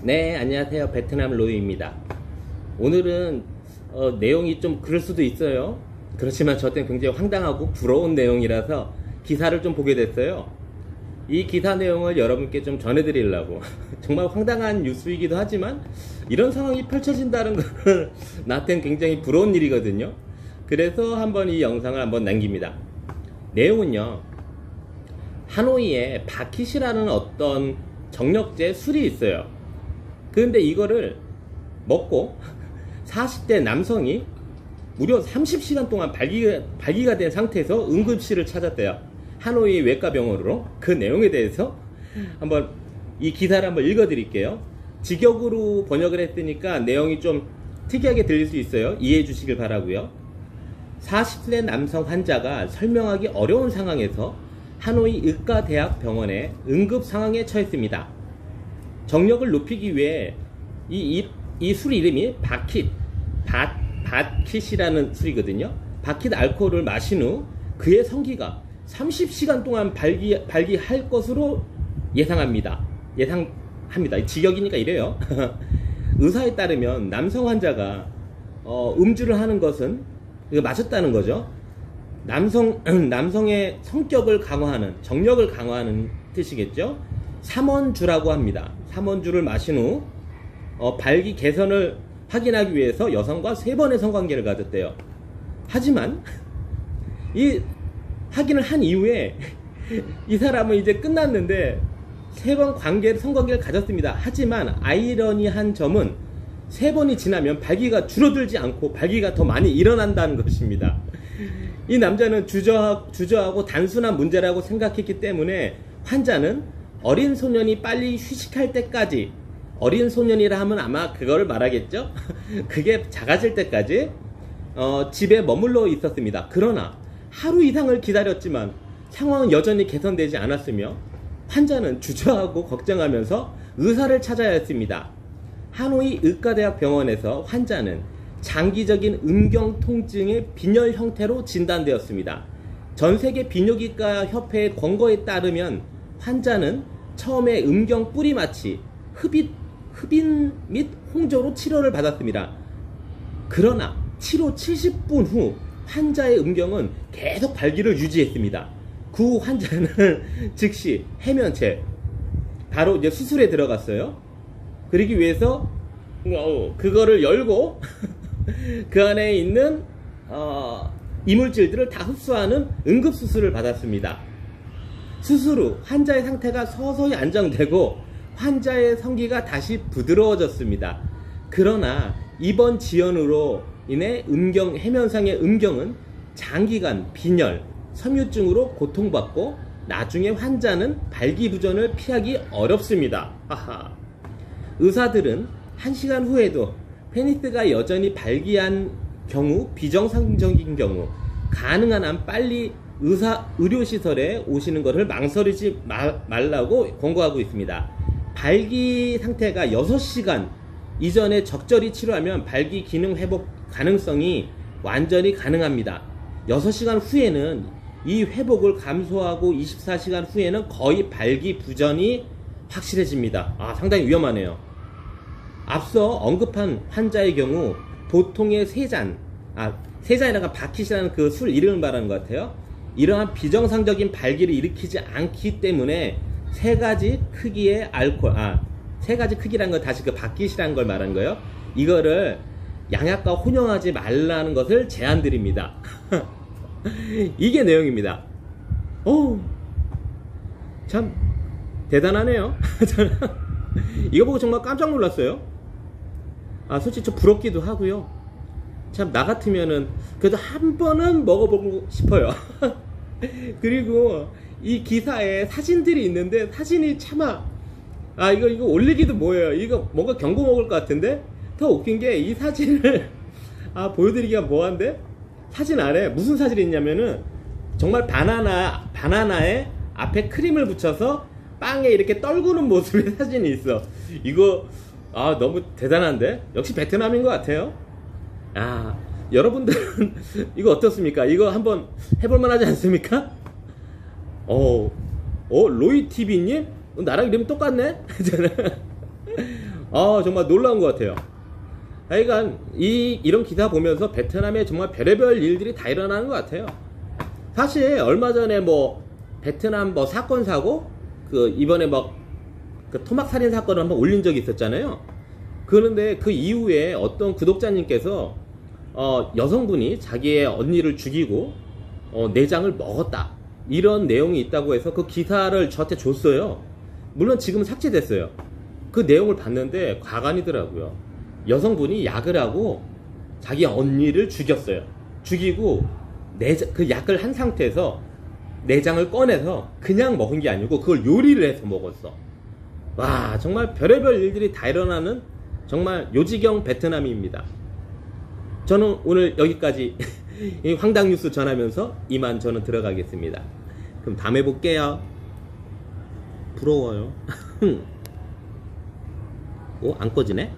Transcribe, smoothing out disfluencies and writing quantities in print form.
네, 안녕하세요. 베트남 로이입니다. 오늘은 내용이 좀 그럴 수도 있어요. 그렇지만 저한테는 굉장히 황당하고 부러운 내용이라서 기사를 좀 보게 됐어요. 이 기사 내용을 여러분께 좀 전해드리려고. 정말 황당한 뉴스이기도 하지만 이런 상황이 펼쳐진다는 것은 나한테는 굉장히 부러운 일이거든요. 그래서 한번 이 영상을 한번 남깁니다. 내용은요, 하노이에 바킷이라는 어떤 정력제 술이 있어요. 그런데 이거를 먹고 40대 남성이 무려 30시간 동안 발기가 된 상태에서 응급실을 찾았대요. 하노이 외과병원으로. 그 내용에 대해서 한번 이 기사를 한번 읽어드릴게요. 직역으로 번역을 했으니까 내용이 좀 특이하게 들릴 수 있어요. 이해해 주시길 바라고요. 40세 남성 환자가 설명하기 어려운 상황에서 하노이 의과대학병원에 응급 상황에 처했습니다. 정력을 높이기 위해 이 술 이름이 바킷이라는 술이거든요. 바킷 알코올을 마신 후 그의 성기가 30시간 동안 발기할 것으로 예상합니다. 직역이니까 이래요. 의사에 따르면 남성 환자가 음주를 하는 것은 맞았다는 거죠. 남성의 성격을 강화하는, 정력을 강화하는 뜻이겠죠. 삼원주라고 합니다. 삼원주를 마신 후 발기 개선을 확인하기 위해서 여성과 3번의 성관계를 가졌대요. 하지만 이 확인을 한 이후에 이 사람은 이제 끝났는데 3번 성관계를 가졌습니다. 하지만 아이러니한 점은 3번이 지나면 발기가 줄어들지 않고 발기가 더 많이 일어난다는 것입니다. 이 남자는 주저하고 단순한 문제라고 생각했기 때문에 환자는 어린 소년이 빨리 휴식할 때까지, 어린 소년이라 하면 아마 그거를 말하겠죠? 그게 작아질 때까지 집에 머물러 있었습니다. 그러나 하루 이상을 기다렸지만 상황은 여전히 개선되지 않았으며 환자는 주저하고 걱정하면서 의사를 찾아야 했습니다. 하노이 의과대학병원에서 환자는 장기적인 음경 통증의 빈혈 형태로 진단되었습니다. 전세계 비뇨기과 협회의 권고에 따르면 환자는 처음에 음경 뿌리마취, 흡인 및 홍조로 치료를 받았습니다. 그러나 치료 70분 후 환자의 음경은 계속 발기를 유지했습니다. 그 후 환자는 즉시 해면체, 바로 이제 수술에 들어갔어요. 그러기 위해서 그거를 열고 그 안에 있는 이물질들을 다 흡수하는 응급수술을 받았습니다. 수술 후 환자의 상태가 서서히 안정되고 환자의 성기가 다시 부드러워졌습니다. 그러나 이번 지연으로 인해 해면상의 음경은 장기간 빈혈, 섬유증으로 고통받고 나중에 환자는 발기부전을 피하기 어렵습니다. 의사들은 1시간 후에도 페니스가 여전히 발기한 경우, 비정상적인 경우 가능한 한 빨리 의료시설에 오시는 것을 망설이지 말라고 권고하고 있습니다. 발기 상태가 6시간 이전에 적절히 치료하면 발기 기능 회복 가능성이 완전히 가능합니다. 6시간 후에는 이 회복을 감소하고 24시간 후에는 거의 발기 부전이 확실해집니다. 상당히 위험하네요. 앞서 언급한 환자의 경우 보통의 세잔이라가 바킷이라는 그 술 이름을 말하는 것 같아요. 이러한 비정상적인 발기를 일으키지 않기 때문에 3가지 크기의 세 가지 크기라는 건 다시 그 바킷이라는 걸 말하는 거예요. 이거를 양약과 혼용하지 말라는 것을 제안드립니다. 이게 내용입니다. 참 대단하네요. 이거 보고 정말 깜짝 놀랐어요. 솔직히 좀 부럽기도 하고요. 참 나 같으면은 그래도 한 번은 먹어보고 싶어요. 그리고 이 기사에 사진들이 있는데 사진이 참아 이거 올리기도 뭐예요. 이거 뭔가 경고 먹을 것 같은데. 더 웃긴 게 이 사진을 보여드리기가 뭐한데, 사진 아래 무슨 사진이 있냐면은 정말 바나나에 앞에 크림을 붙여서 빵에 이렇게 떨구는 모습의 사진이 있어. 이거 너무 대단한데. 역시 베트남인 것 같아요. 여러분들은 이거 어떻습니까? 이거 한번 해볼만 하지 않습니까? 로이TV님? 나랑 이름이 똑같네? 정말 놀라운 것 같아요. 하여간 이런 기사 보면서 베트남에 정말 별의별 일들이 다 일어나는 것 같아요. 사실 얼마 전에 뭐 베트남 뭐 사건 사고 이번에 그 토막 살인 사건을 한번 올린 적이 있었잖아요. 그런데 그 이후에 어떤 구독자님께서 여성분이 자기의 언니를 죽이고 내장을 먹었다, 이런 내용이 있다고 해서 그 기사를 저한테 줬어요. 물론 지금 삭제됐어요. 그 내용을 봤는데 과간이더라고요. 여성분이 약을 하고 자기 언니를 죽였어요. 죽이고 그 약을 한 상태에서 내장을 꺼내서 그냥 먹은 게 아니고 그걸 요리를 해서 먹었어. 와, 정말 별의별 일들이 다 일어나는 정말 요지경 베트남입니다. 저는 오늘 여기까지 이 황당 뉴스 전하면서 이만 저는 들어가겠습니다. 그럼 다음에 볼게요. 부러워요. 안 꺼지네?